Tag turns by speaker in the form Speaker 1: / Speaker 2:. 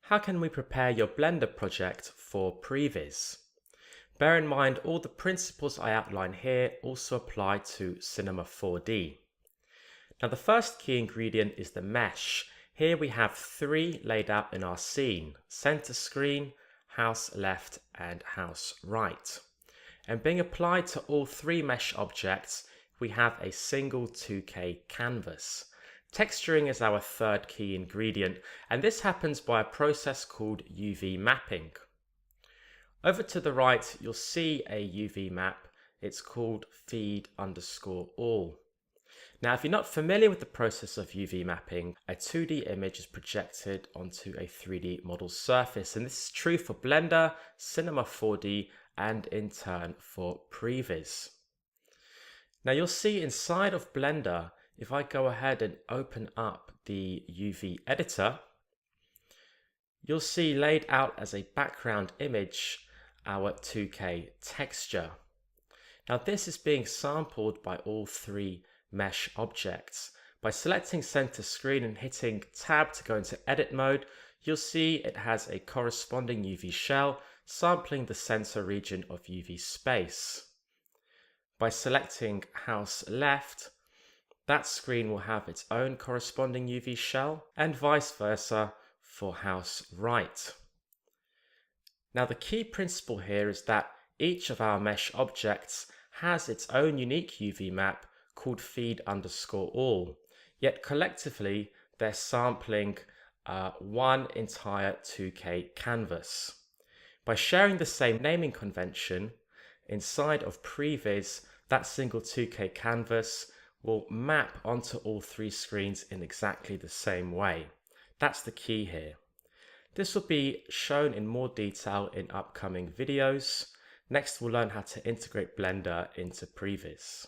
Speaker 1: How can we prepare your Blender project for Previs? Bear in mind all the principles I outline here also apply to Cinema 4D. Now the first key ingredient is the mesh. Here we have three laid out in our scene: center screen, house left and house right. And being applied to all three mesh objects, we have a single 2K canvas. Texturing is our third key ingredient, and this happens by a process called UV mapping. Over to the right, you'll see a UV map. It's called feed_all. Now, if you're not familiar with the process of UV mapping, a 2D image is projected onto a 3D model surface, and this is true for Blender, Cinema 4D, and in turn for Previs. Now you'll see inside of Blender, if I go ahead and open up the UV editor, you'll see laid out as a background image our 2K texture. Now this is being sampled by all three mesh objects. By selecting center screen and hitting tab to go into edit mode, you'll see it has a corresponding UV shell sampling the center region of UV space. By selecting house left, that screen will have its own corresponding UV shell, and vice versa for house right. Now the key principle here is that each of our mesh objects has its own unique UV map called feed_all, yet collectively they're sampling one entire 2K canvas. By sharing the same naming convention, inside of Previs, that single 2K canvas will map onto all three screens in exactly the same way. That's the key here. This will be shown in more detail in upcoming videos. Next, we'll learn how to integrate Blender into Previs.